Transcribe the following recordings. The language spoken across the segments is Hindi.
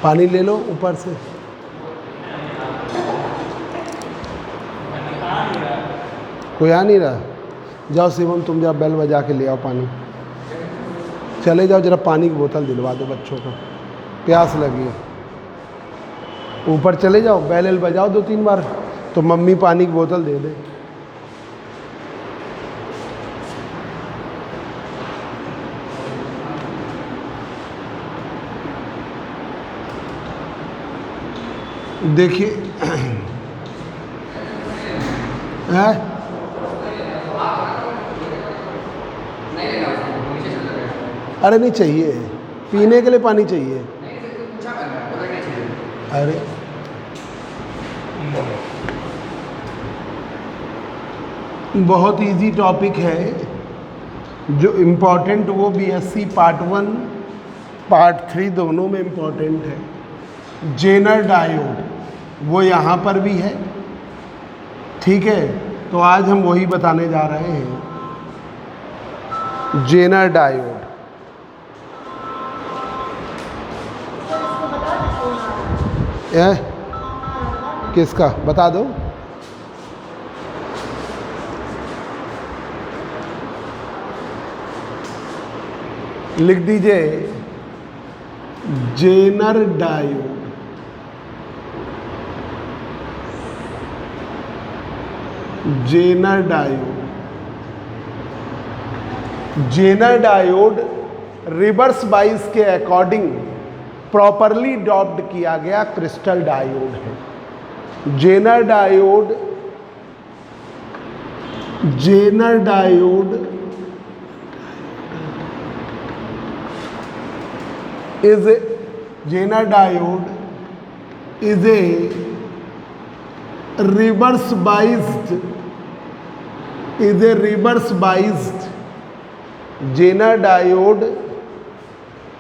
पानी ले लो ऊपर से। कोई आ नहीं रहा? जाओ शिवम, तुम जाओ बेल बजा के ले आओ पानी। चले जाओ, जरा पानी की बोतल दिलवा दो बच्चों को, प्यास लगी है। ऊपर चले जाओ, बेल बजाओ 2-3 बार तो मम्मी पानी की बोतल दे दे। देखिए है अरे नहीं चाहिए, पीने के लिए पानी चाहिए। अरे बहुत इजी टॉपिक है, जो इम्पोर्टेंट वो बीएससी पार्ट 1 पार्ट 3 दोनों में इम्पोर्टेंट है। जेनर डायोड वो यहाँ पर भी है, ठीक है। तो आज हम वही बताने जा रहे हैं, जेनर डायोड। किसका बता दो? लिख दीजिए Zener diode. Zener diode, Zener diode reverse bias के अकॉर्डिंग प्रॉपरली डॉप्ड किया गया क्रिस्टल डायोड है। Zener diode, Zener diode is a Zener diode is a reverse biased Zener diode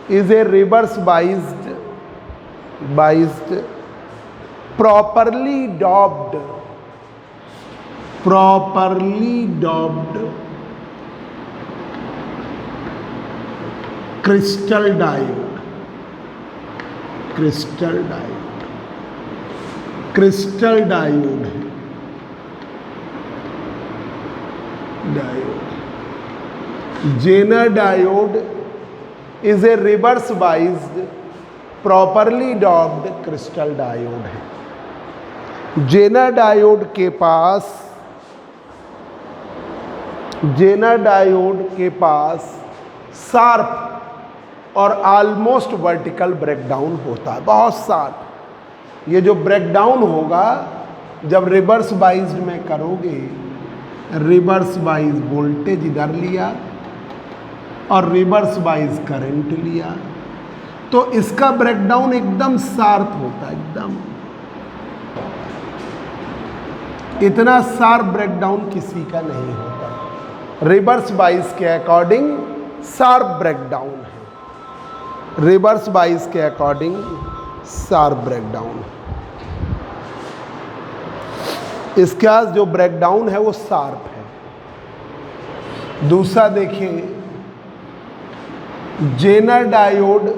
is a reverse biased properly doped crystal diode Zener diode is a reverse biased properly doped crystal diode है। जेनर डायोड के पास शार्प और ऑलमोस्ट वर्टिकल ब्रेकडाउन होता है, बहुत शार्प। ये जो ब्रेकडाउन होगा जब रिवर्स बाइज्ड में करोगे, रिवर्स बाइज वोल्टेज इधर लिया और रिवर्स बाइज करंट लिया, तो इसका ब्रेकडाउन एकदम शार्प होता है, एकदम। इतना शार्प ब्रेकडाउन किसी का नहीं होता। रिवर्स बाइज के अकॉर्डिंग शार्प ब्रेकडाउन है, रिवर्स बाइस के अकॉर्डिंग शार्प ब्रेकडाउन। इसका जो ब्रेकडाउन है वो शार्प है। दूसरा देखिए, Jenner diode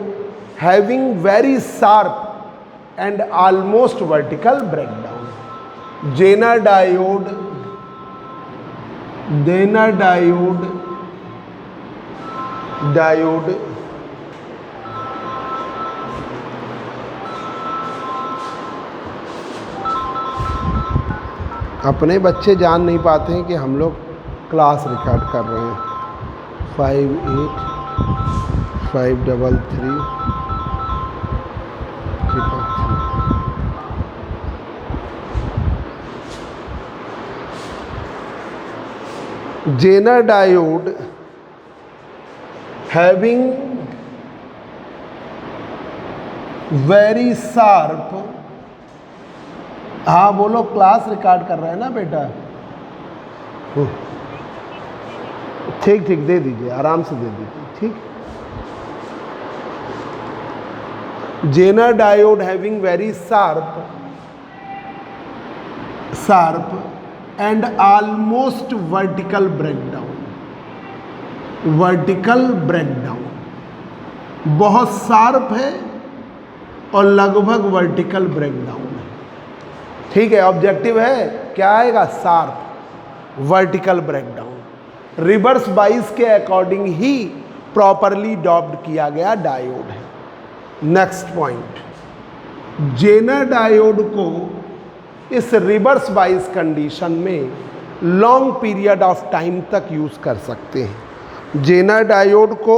having very sharp and almost vertical breakdown. Zener diode अपने बच्चे जान नहीं पाते हैं कि हम लोग क्लास रिकॉर्ड कर रहे हैं। 585333। Zener diode having very sharp, हाँ बोलो, क्लास रिकॉर्ड कर रहे हैं ना बेटा? ठीक ठीक, दे दीजिए, आराम से दे दीजिए, ठीक। Zener diode having very sharp and almost vertical breakdown. बहुत शार्प है और लगभग वर्टिकल ब्रेकडाउन है। ठीक है, ऑब्जेक्टिव है क्या आएगा? Sharp vertical breakdown. Reverse bias के अकॉर्डिंग ही प्रॉपरली डॉप्ड किया गया डायोड है। नेक्स्ट पॉइंट, जेनर डायोड को इस रिवर्स बाइस कंडीशन में लॉन्ग पीरियड ऑफ टाइम तक यूज कर सकते हैं। जेनर डायोड को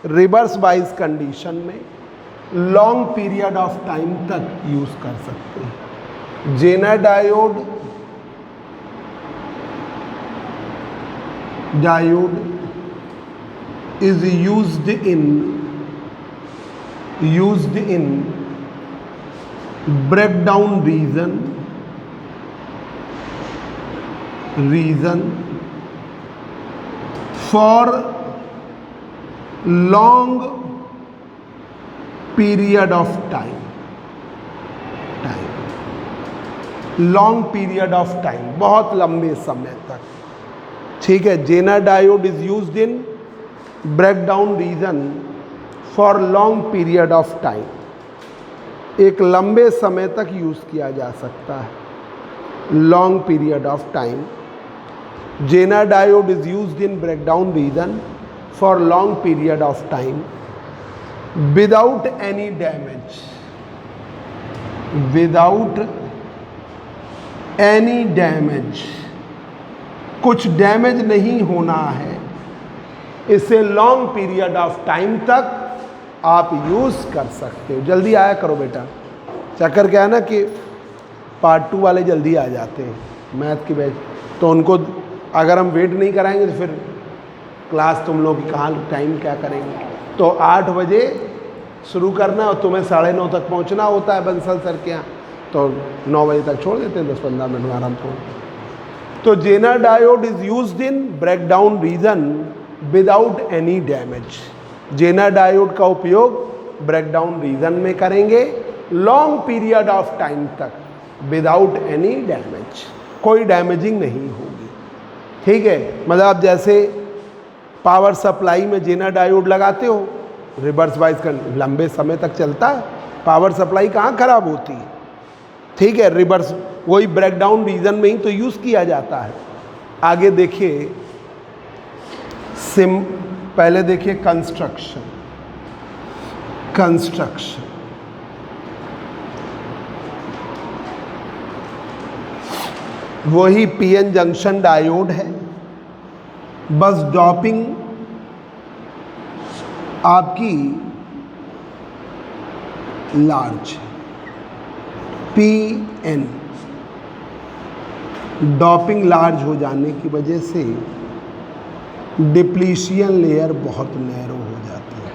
रिवर्स बाइस कंडीशन में लॉन्ग पीरियड ऑफ टाइम तक यूज कर सकते हैं। Zener diode is used in breakdown region for long period of time long period of time, बहुत लंबे समय तक। ठीक है, Zener diode is used in breakdown region for long period of time, एक लंबे समय तक यूज किया जा सकता है, long period of time. Zener diode is used in breakdown region for long period of time without any damage, without any damage, कुछ डैमेज नहीं होना है, इसे लॉन्ग पीरियड ऑफ टाइम तक आप यूज कर सकते हो। जल्दी आया करो बेटा, चक्कर क्या है ना कि पार्ट 2 वाले जल्दी आ जाते हैं मैथ की बैच, तो उनको अगर हम वेट नहीं कराएंगे तो फिर क्लास तुम लोग की कहाँ टाइम क्या करेंगे। तो 8 बजे शुरू करना और तुम्हें 9:30 तक पहुँचना होता है बंसल सर के यहाँ, तो 9 बजे तक छोड़ देते हैं, 10-15 मिनट में आराम को। तो Zener diode is used in breakdown region without any damage. Zener diode का उपयोग ब्रेकडाउन रीजन में करेंगे लॉन्ग पीरियड ऑफ टाइम तक विदाउट एनी डैमेज, कोई डैमेजिंग नहीं होगी। ठीक है, मतलब आप जैसे पावर सप्लाई में जेनर डायोड लगाते हो, रिवर्स बाइस का लंबे समय तक चलता है, पावर सप्लाई कहाँ खराब होती है। ठीक है, रिवर्स वही ब्रेकडाउन रीजन में ही तो यूज किया जाता है। आगे देखिए पहले देखिए कंस्ट्रक्शन वही पीएन जंक्शन डायोड है, बस डॉपिंग आपकी लार्ज है, पीएन डॉपिंग लार्ज हो जाने की वजह से डिप्लीशन लेयर बहुत नैरो हो जाती है।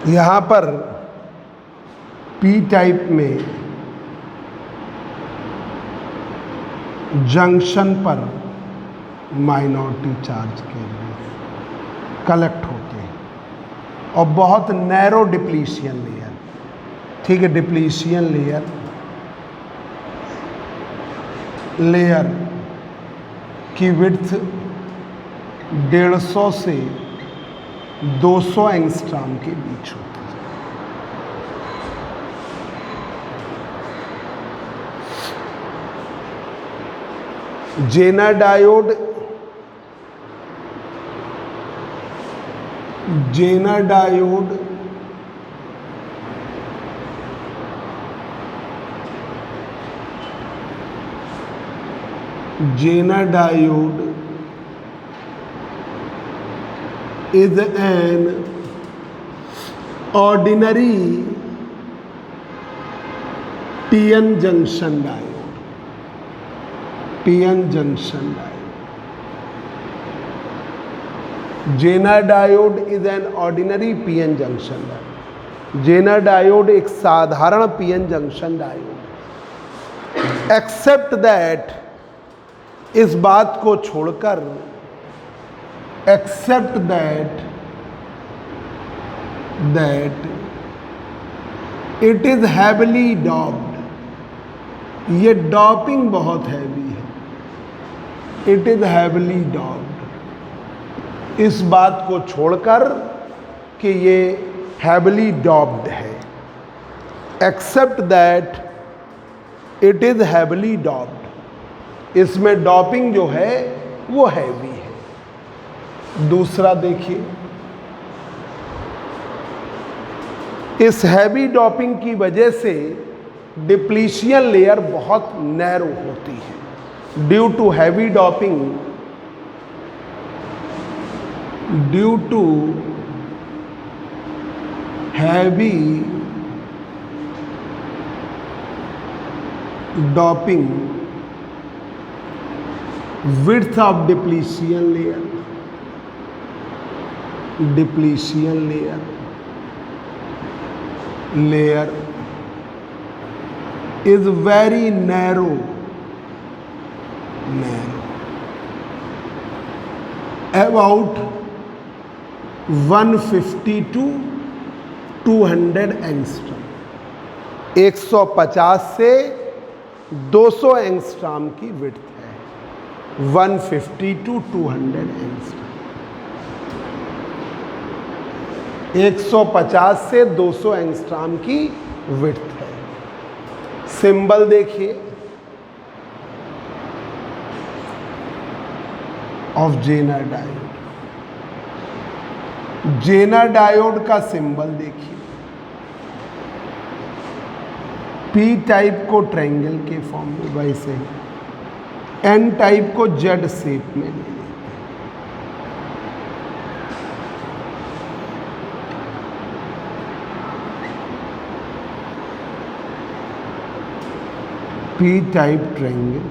यहाँ पर पी टाइप में जंक्शन पर माइनॉरिटी चार्ज के लिए कलेक्ट होते हैं और बहुत नैरो डिप्लीशन लेयर। ठीक है, डिप्लीशन लेयर की विड्थ 150 से 200 एंगस्ट्रॉम के बीच होती है। Zener diode is an ordinary PN junction diode. PN junction diode Zener diode is an ordinary PN junction diode. Zener diode एक साधारण PN junction diode. Except that, इस बात को छोड़कर, except that it is heavily doped, ये डॉपिंग बहुत हैवी है। इट इज हैविली डॉप्ड, इस बात को छोड़कर कि ये हैविली डॉप्ड है। Except that it is heavily doped, इसमें डॉपिंग जो है वो हैवी है। दूसरा देखिए, इस हैवी डॉपिंग की वजह से डिप्लीशियन लेयर बहुत नैरो होती है। Due to heavy doping, due to heavy doping, width of depletion layer is very narrow about 150 to 200 angstrom, 150 से 200 एंगस्ट्रॉम की विड्थ है। 150 to 200 एंगस्ट्रॉम, 150 से 200 एंगस्ट्रॉम की विड्थ है। सिंबल देखिए of Zener diode. Zener diode का सिंबल देखिए, पी टाइप को ट्रायंगल के फॉर्म में, वैसे एन टाइप को जेड शेप में ले लेते हैं। P type triangle,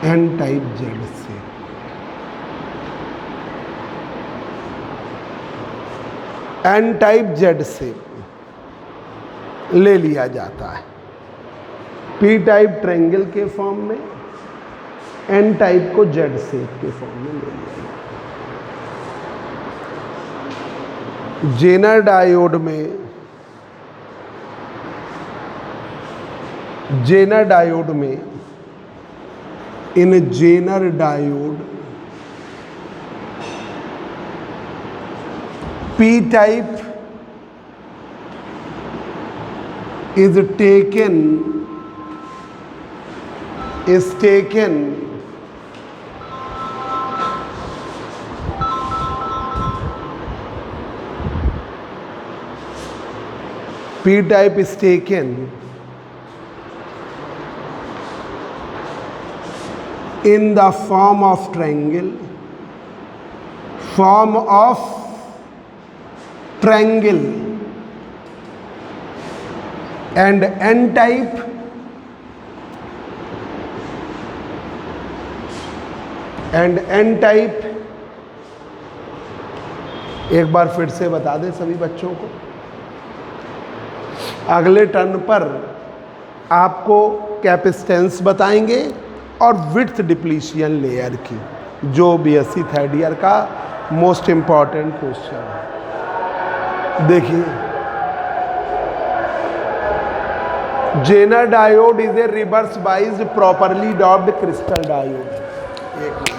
N type Z shape. N type Z shape ले लिया जाता है। पी टाइप ट्रायंगल के फॉर्म में, एन टाइप को जेड शेप के फॉर्म में ले लिया जाता है। जेनर डायोड में, जेनर डायोड में, in Jenner diode P type is taken P type is taken in the form of triangle, and N type एक बार फिर से बता दें सभी बच्चों को। अगले टर्न पर आपको कैपेसिटेंस बताएंगे और विड्थ डिप्लीशन लेयर की, जो बीएससी थर्ड ईयर का मोस्ट इम्पॉर्टेंट क्वेश्चन है। देखिए, Jenner diode is a reverse biased properly doped crystal diode. एक मिनट,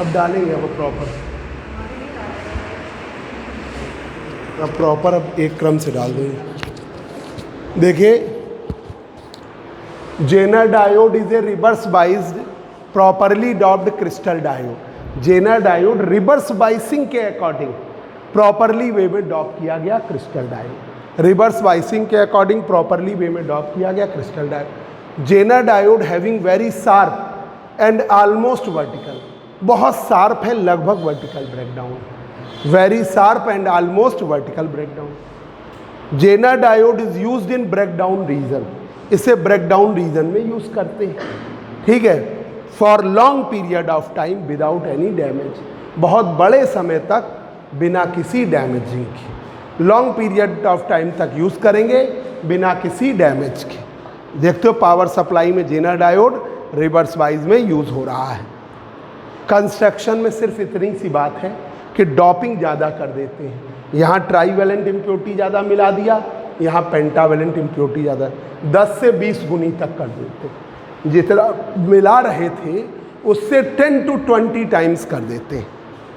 अब डालेंगे अब प्रॉपर, अब प्रॉपर अब एक क्रम से डाल देंगे। देखिए, Jenner diode is a reverse biased properly doped crystal diode. Zener diode reverse biasing के अकॉर्डिंग प्रॉपरली वे में डॉप किया गया क्रिस्टल डायोड। रिवर्स बाइसिंग के अकॉर्डिंग प्रॉपरली वे में डॉप किया गया crystal diode. Zener diode having very sharp and almost vertical, बहुत शार्प है, लगभग vertical breakdown, very sharp and almost vertical breakdown. Zener diode is used in breakdown region, इसे ब्रेकडाउन रीजन में यूज करते हैं, ठीक है। For long period of time without any damage, बहुत बड़े समय तक बिना किसी डैमेजिंग के, लॉन्ग पीरियड ऑफ टाइम तक यूज करेंगे बिना किसी डैमेज के। देखते हो पावर सप्लाई में जेनर डायोड रिवर्स वाइज में यूज हो रहा है। कंस्ट्रक्शन में सिर्फ इतनी सी बात है कि डॉपिंग ज़्यादा कर देते हैं, यहाँ ट्राईवेलेंट इम्प्योरिटी ज़्यादा मिला दिया, यहाँ पेंटावेलेंट इम्प्योरिटी ज़्यादा, 10 से 20 गुनी तक कर देते, जितना मिला रहे थे उससे 10 to 20 टाइम्स कर देते हैं,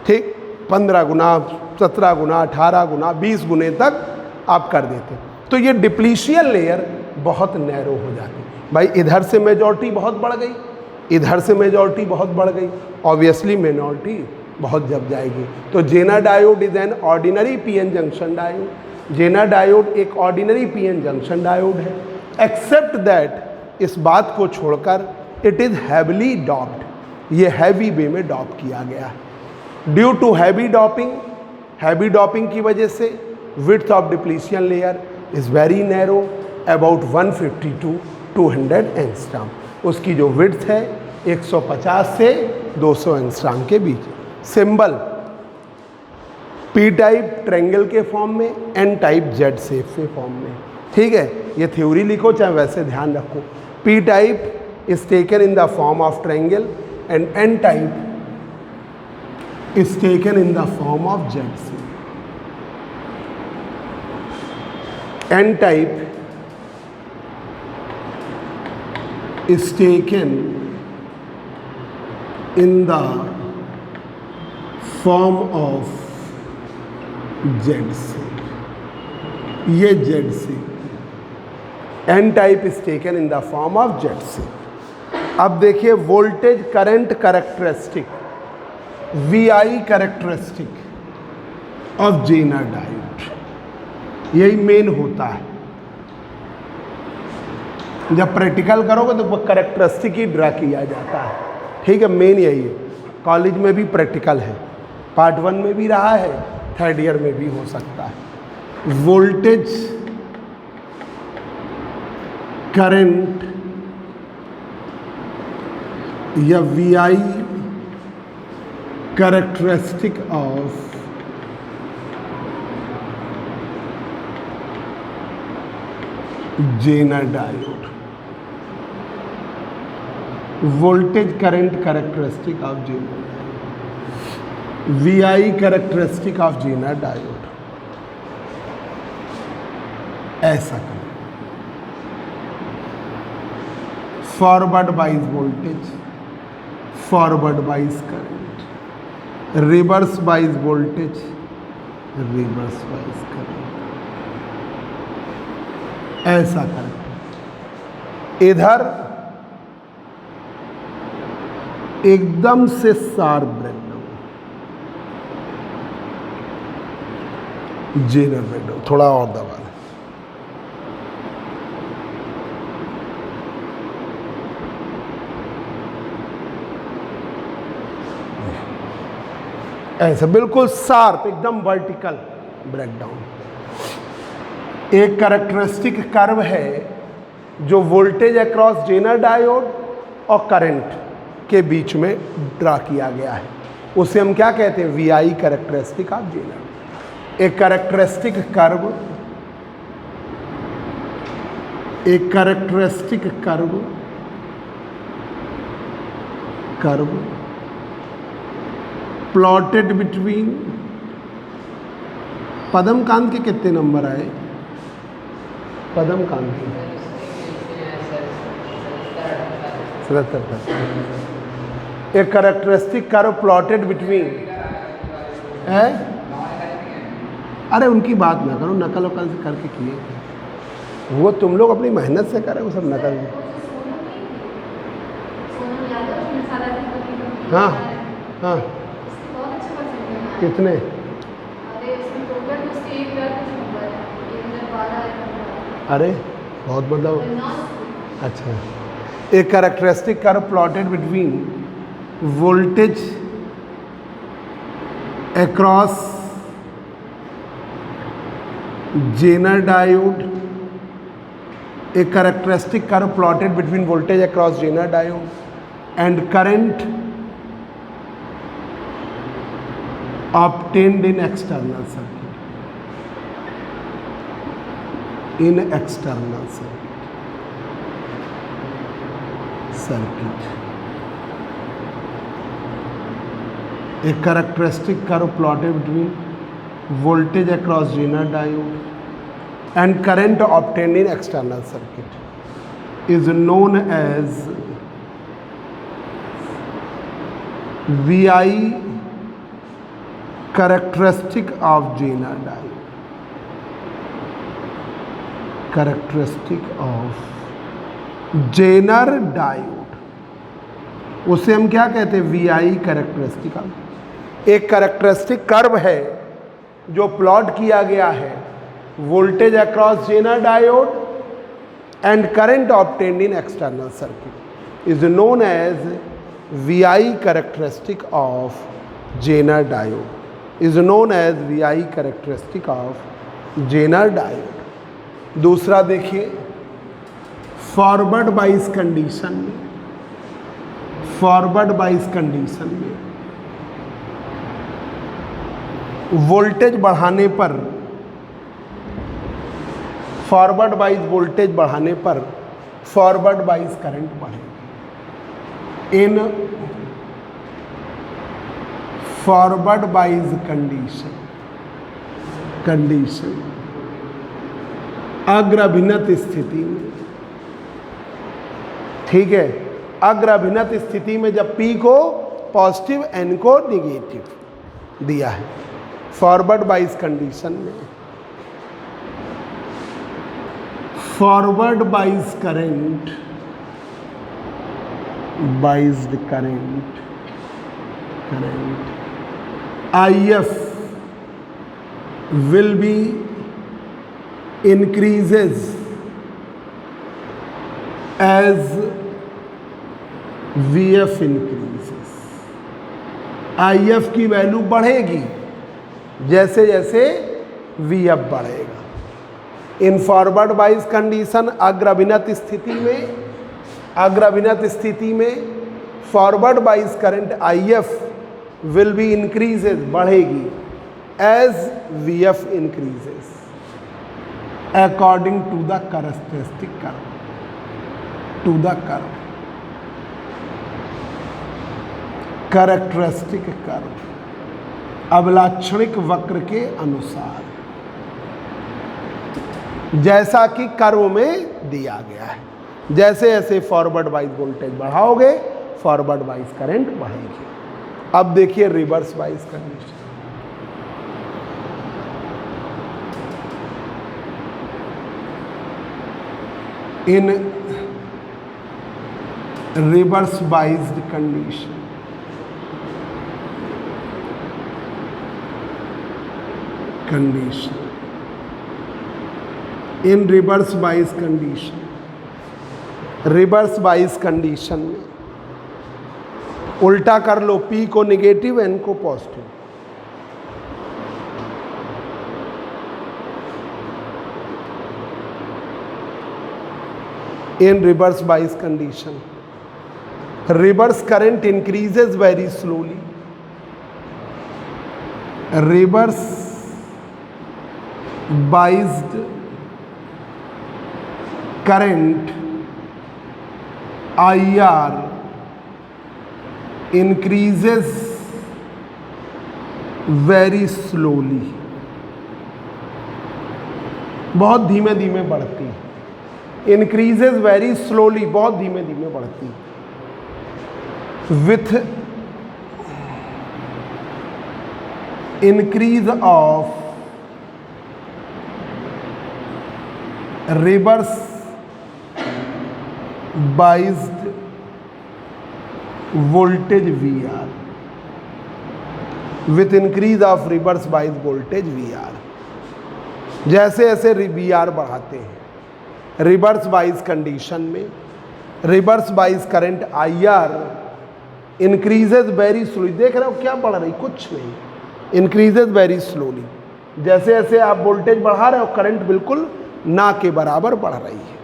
ठीक, 15 गुना, 17 गुना, 18 गुना, 20 गुने तक आप कर देते। तो ये डिप्लीशियन लेयर बहुत नैरो हो जाती है। भाई इधर से मेजॉरिटी बहुत बढ़ गई, इधर से मेजॉरिटी बहुत बढ़ गई, ऑब्वियसली मिनॉरिटी बहुत जब जाएगी। तो Zener diode is an ordinary PN junction diode. Zener diode एक ऑर्डिनरी पीएन जंक्शन डायोड है, एक्सेप्ट दैट, इस बात को छोड़कर इट इज़ हैवीली डॉप्ड, ये हैवी वे में डॉप किया गया है। ड्यू टू हैवी डॉपिंग की वजह से width of depletion layer is very narrow, about 150 to 200 angstrom. उसकी जो विड्थ है 150 से 200 एंगस्ट्रॉम के बीच। सिंबल पी टाइप ट्रायंगल के फॉर्म में, एन टाइप जेड शेप के फॉर्म में, ठीक है। ये थ्योरी लिखो चाहे वैसे ध्यान रखो। P type is taken in the form of triangle and N type is taken in the form of Z shape. N type is taken in the form of Z shape, ये Z shape। N type is taken in the form of Z shape। अब देखिए voltage current characteristic, VI characteristic of Zener diode, यही मेन होता है। जब प्रैक्टिकल करोगे तो वो कैरेक्टरिस्टिक ही ड्रा किया जाता है, ठीक है, मेन यही है। कॉलेज में भी प्रैक्टिकल है, पार्ट 1 में भी रहा है, 3rd ईयर में भी हो सकता है। वोल्टेज करंट या VI characteristic of Zener diode, voltage current characteristic of Zener diode, VI characteristic of Zener diode, ऐसा करें। Forward bias voltage, forward bias current, reverse bias voltage, reverse bias current, ऐसा करें। इधर एकदम से शार्प ब्रेकडाउन, जेनर ब्रेकडाउन, थोड़ा और दबा दें। ऐसा बिल्कुल शार्प, एकदम वर्टिकल ब्रेकडाउन। एक कैरेक्टरिस्टिक कर्व है जो वोल्टेज अक्रॉस जेनर डायोड और करंट के बीच में ड्रा किया गया है, उसे हम क्या कहते हैं? VI characteristic of Zener. एक कैरेक्टरिस्टिक कर्व, एक characteristic curve plotted between, Padamkant के कितने नंबर आए? पदमकांत के 77। A characteristic curve plotted between है। अरे उनकी बात ना करो, नकल वकल से करके किए, वो तुम लोग अपनी मेहनत से करे, वो सब नकल। हाँ हाँ, कितने? अरे बहुत मतलब, अच्छा। A characteristic curve plotted between voltage across Zener diode, a characteristic curve plotted between voltage across Zener diode and current obtained in external circuit. In external circuit. A characteristic curve plotted between voltage across Zener diode and current obtained in external circuit is known as VI characteristic of Zener diode. Characteristic of Zener diode, उसे हम क्या कहते हैं? VI characteristic. एक कैरेक्टरिस्टिक कर्व है जो प्लॉट किया गया है voltage across Zener diode and current obtained in external circuit is known as VI characteristic of Zener diode, is known as VI characteristic of Zener diode. दूसरा देखिए, फॉरवर्ड बाइस कंडीशन में, फॉरवर्ड बाइस कंडीशन में वोल्टेज बढ़ाने पर, फॉरवर्ड बाइस वोल्टेज बढ़ाने पर फॉरवर्ड बाइस करंट बढ़ेगी। इन फॉरवर्ड बाइस कंडीशन अग्रभिन्नत स्थिति में, ठीक है, अग्रभिन्नत स्थिति में जब P को पॉजिटिव N को निगेटिव दिया है, फॉरवर्ड बाइस कंडीशन में forward bias current, biased current IF will be increases as VF increases। IF की वैल्यू बढ़ेगी जैसे जैसे VF बढ़ेगा। इन फॉरवर्ड बाइस कंडीशन अग्रभिन्नत स्थिति में forward bias current IF will be increases, बढ़ेगी, as VF increases according to the characteristic curve, to the curve characteristic curve, अभिलाक्षणिक वक्र के अनुसार, जैसा कि कर्व में दिया गया है। जैसे जैसे फॉरवर्ड बाइस वोल्टेज बढ़ाओगे फॉरवर्ड बाइस करंट बढ़ेगी। अब देखिए reverse bias condition, in reverse biased condition in reverse bias condition में उल्टा कर लो, P को निगेटिव N को positive. In reverse bias condition reverse current increases very slowly, reverse biased current IR increases very slowly, बहुत धीमे धीमे बढ़ती है। increases very slowly, बहुत धीमे धीमे बढ़ती है। with increase of reverse biased voltage VR with increase of reverse biased voltage VR। जैसे जैसे VR बढ़ाते हैं रिवर्स बाइज कंडीशन में, reverse bias current IR increases very slowly. देख रहे हो क्या बढ़ रही, कुछ नहीं, इंक्रीजेज वेरी स्लोली। जैसे जैसे आप वोल्टेज बढ़ा रहे हो करंट बिल्कुल ना के बराबर बढ़ रही है।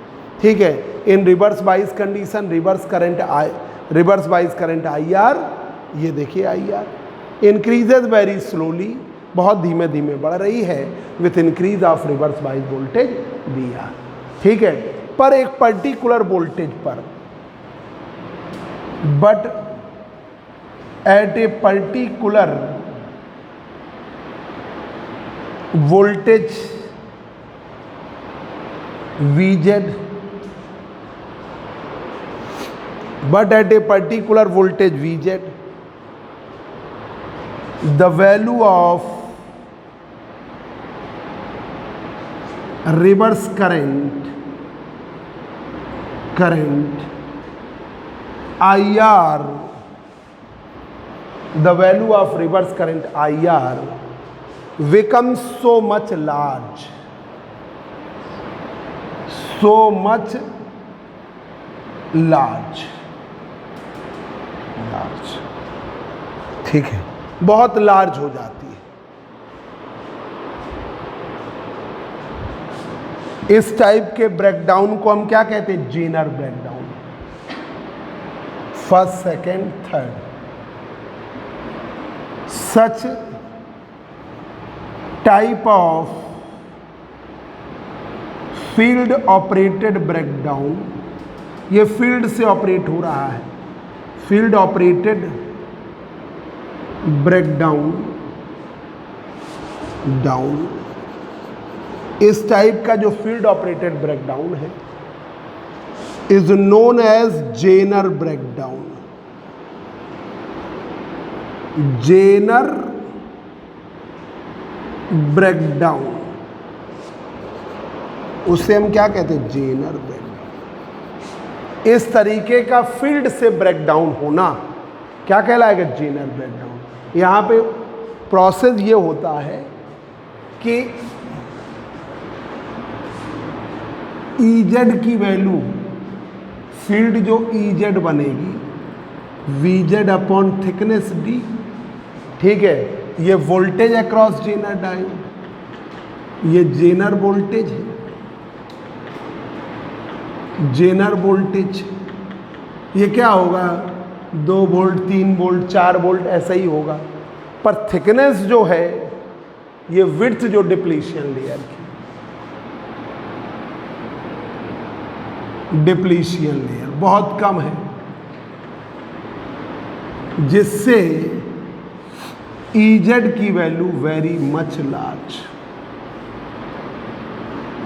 ठीक है, in reverse bias condition reverse bias current IR, ये देखिए IR इंक्रीजेज वेरी स्लोली, बहुत धीमे धीमे बढ़ रही है with increase of reverse bias voltage VR। ठीक है, पर एक पर्टिकुलर वोल्टेज पर, but at a particular voltage VZ, but at a particular voltage VZ, the value of reverse current IR, the value of reverse current IR becomes so much large, ठीक है, बहुत लार्ज हो जाती है। इस टाइप के ब्रेकडाउन को हम क्या कहते हैं, Zener breakdown. First, second, third, such type of field operated breakdown, ये फील्ड से ऑपरेट हो रहा है, फील्ड ऑपरेटेड ब्रेकडाउन इस टाइप का जो फील्ड ऑपरेटेड ब्रेकडाउन है is known as Zener breakdown. Zener breakdown, उसे हम क्या कहते हैं, जेनर ब्रेकडाउन। इस तरीके का फील्ड से ब्रेकडाउन होना क्या कहलाएगा, जेनर ब्रेकडाउन। यहाँ पे प्रोसेस ये होता है कि EZ की वैल्यू, फील्ड जो EZ बनेगी VZ अपॉन थिकनेस D, ठीक है, ये वोल्टेज अक्रॉस जेनर डायोड, ये जेनर वोल्टेज है, जेनर वोल्टेज, ये क्या होगा 2 वोल्ट 3 वोल्ट 4 वोल्ट ऐसा ही होगा। पर थिकनेस जो है ये विड्थ जो डिप्लीशन लेयर की, डिप्लीशन लेयर बहुत कम है, जिससे EZ की वैल्यू वेरी मच लार्ज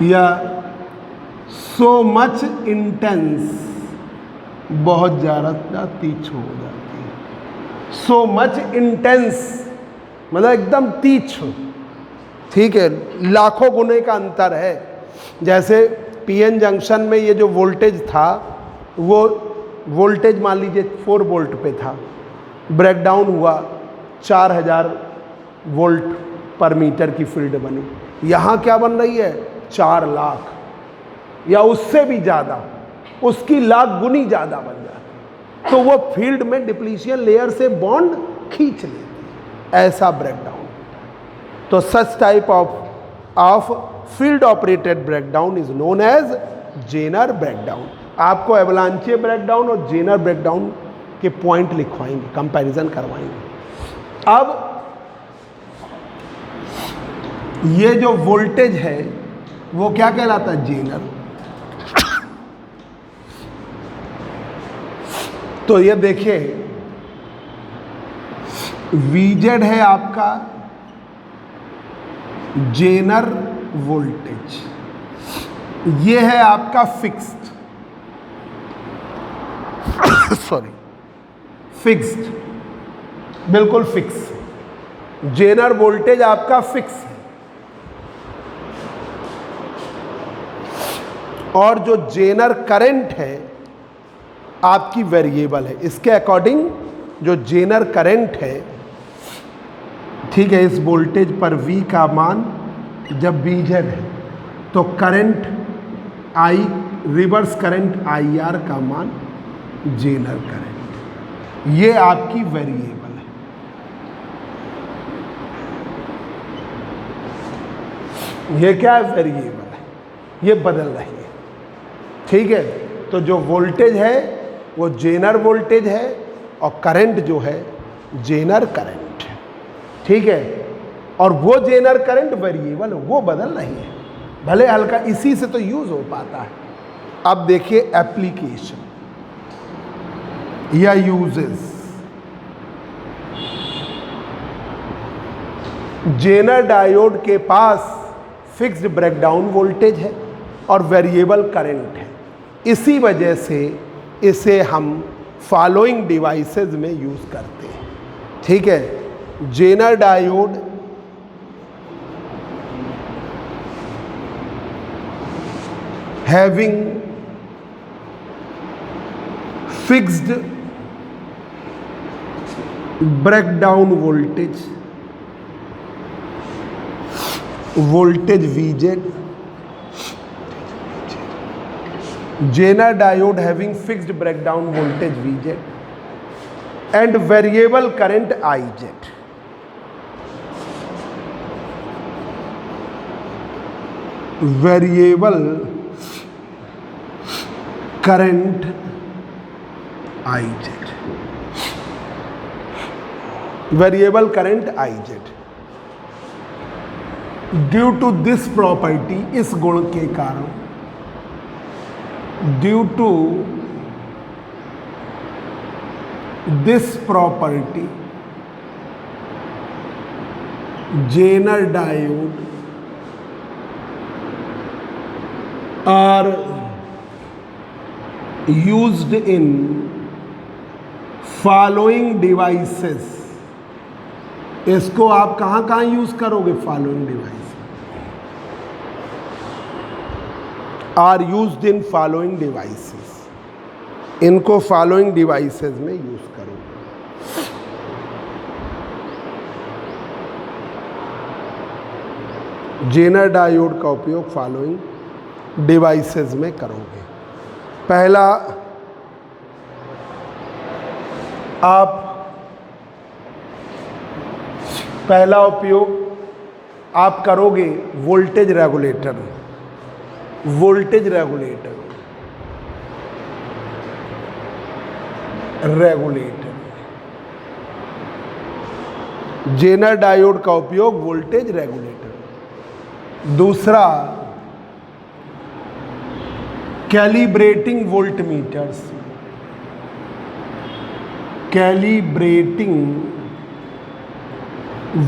या सो मच इंटेंस, बहुत ज़्यादा तीक्ष्ण हो जाती है। सो मच इंटेंस मतलब एकदम तीक्ष्ण, ठीक है, लाखों गुने का अंतर है। जैसे PN जंक्शन में ये जो वोल्टेज था, वो वोल्टेज मान लीजिए 4 वोल्ट पे था, ब्रेकडाउन हुआ 4000 वोल्ट पर मीटर की फील्ड बनी। यहाँ क्या बन रही है, 4 लाख या उससे भी ज़्यादा, उसकी लाख गुनी ज़्यादा बन जाती, तो वो फील्ड में डिप्लीशन लेयर से बॉन्ड खींच लेती है, ऐसा ब्रेकडाउन। तो such type of field operated breakdown is known as Zener breakdown. आपको एवलांचे ब्रेकडाउन और जेनर ब्रेकडाउन के पॉइंट लिखवाएंगे, कंपैरिजन करवाएंगे। अब ये जो वोल्टेज है वो क्या कहलाता है, जेनर। तो ये देखिए VZ है आपका जेनर वोल्टेज, ये है आपका फिक्स्ड फिक्स्ड, बिल्कुल फिक्स। जेनर वोल्टेज आपका फिक्स है और जो जेनर करंट है आपकी वेरिएबल है। इसके अकॉर्डिंग जो जेनर करंट है, ठीक है, इस वोल्टेज पर V का मान जब VZ है तो current I, reverse current IR का मान जेनर करंट, ये आपकी वेरिएबल है। ये क्या है? वेरिएबल है, ये बदल रही है। ठीक है, तो जो वोल्टेज है वो जेनर वोल्टेज है और करंट जो है जेनर करंट है। ठीक है, और वो जेनर करंट वेरिएबल है, वो बदल रही है, भले हल्का, इसी से तो यूज हो पाता है। अब देखिए एप्लीकेशन या यूजेस। जेनर डायोड के पास फिक्स्ड ब्रेकडाउन वोल्टेज है और वेरिएबल करंट है, इसी वजह से इसे हम फॉलोइंग डिवाइसेस में यूज करते हैं। ठीक है, Zener diode having fixed breakdown voltage VZ, Zener diode having fixed breakdown voltage VZ and variable current IZ। Variable current IZ, variable current IZ। Due to this property, इस गुण के कारण, due to this property Zener diode are used in following devices. इसको आप कहाँ कहाँ यूज करोगे? Following device are used in following devices, इनको फॉलोइंग डिवाइसेस में यूज करो। जेनर डायोड का उपयोग फॉलोइंग डिवाइसेस में करोगे। पहला, पहला उपयोग आप करोगे voltage regulator. Voltage regulator, Zener diode का उपयोग वोल्टेज रेगुलेटर। दूसरा, कैलिब्रेटिंग वोल्टमीटर्स, कैलिब्रेटिंग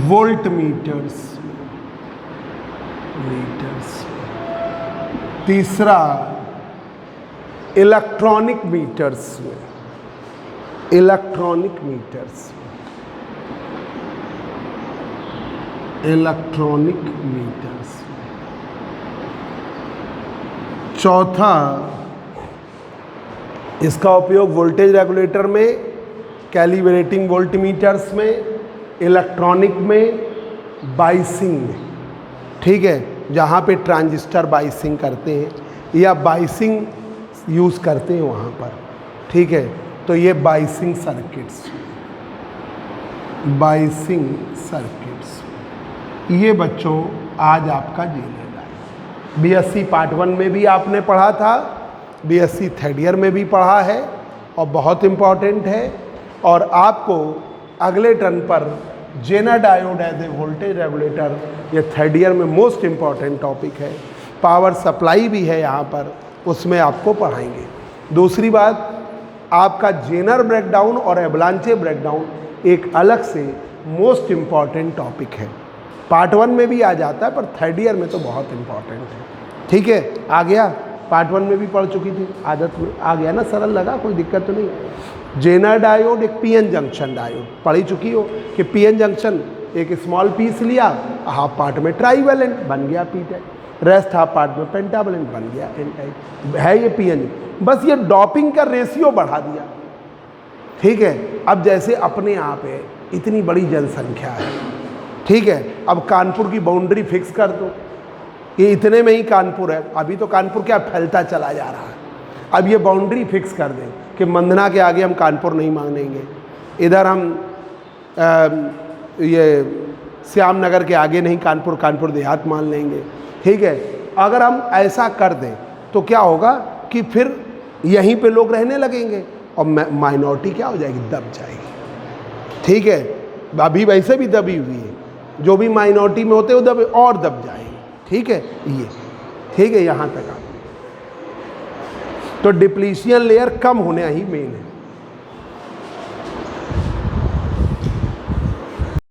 वोल्टमीटर्स। तीसरा, इलेक्ट्रॉनिक मीटर्स में, इलेक्ट्रॉनिक मीटर्स, इलेक्ट्रॉनिक मीटर्स। चौथा, इसका उपयोग वोल्टेज रेगुलेटर में, कैलिब्रेटिंग वोल्टमीटर्स में, इलेक्ट्रॉनिक में, बाइसिंग में। ठीक है, जहाँ पे ट्रांजिस्टर बाइसिंग करते हैं या बाइसिंग यूज़ करते हैं वहाँ पर। ठीक है, तो ये बाइसिंग सर्किट्स, बाइसिंग सर्किट्स, ये बच्चों आज आपका जेनर है। बीएससी पार्ट 1 में भी आपने पढ़ा था, बीएससी थर्ड ईयर में भी पढ़ा है और बहुत इम्पॉर्टेंट है। और आपको अगले टर्न पर Zener diode as a voltage regulator, ये थर्ड ईयर में मोस्ट इम्पॉर्टेंट टॉपिक है। पावर सप्लाई भी है यहाँ पर, उसमें आपको पढ़ाएंगे। दूसरी बात, आपका जेनर ब्रेकडाउन और एवलांचे ब्रेकडाउन एक अलग से मोस्ट इम्पॉर्टेंट टॉपिक है। पार्ट 1 में भी आ जाता है, पर थर्ड ईयर में तो बहुत इम्पॉर्टेंट है। ठीक है, आ गया? पार्ट 1 में भी पढ़ चुकी थी, आदत में आ गया ना, सरल लगा, कोई दिक्कत तो नहीं। जेनर डायोड एक पीएन जंक्शन डायोड, पढ़ ही चुकी हो कि पीएन जंक्शन एक स्मॉल पीस लिया, हाफ पार्ट में ट्राईवेलेंट बन गया P type, rest half part में पेंटावेलेंट बन गया एन टाइप, है ये पीएन। बस ये डॉपिंग का रेशियो बढ़ा दिया, ठीक है। अब जैसे अपने आप है, इतनी बड़ी जनसंख्या है, ठीक है, अब कानपुर की बाउंड्री फिक्स कर दो, ये इतने में ही कानपुर है, अभी तो कानपुर क्या फैलता चला जा रहा है। अब ये बाउंड्री फिक्स कर दें कि मंदना के आगे हम कानपुर नहीं मांगेंगे, इधर हम ये श्याम नगर के आगे नहीं, कानपुर, कानपुर देहात मान लेंगे, ठीक है। अगर हम ऐसा कर दें तो क्या होगा कि फिर यहीं पे लोग रहने लगेंगे और माइनॉरिटी क्या हो जाएगी, दब जाएगी, ठीक है। अभी वैसे भी दबी हुई है, जो भी माइनॉरिटी में होते हैं वो और दब जाएगी, ठीक है। ये ठीक है, यहाँ तक आप तो डिप्लीशियन लेयर कम होना ही मेन है।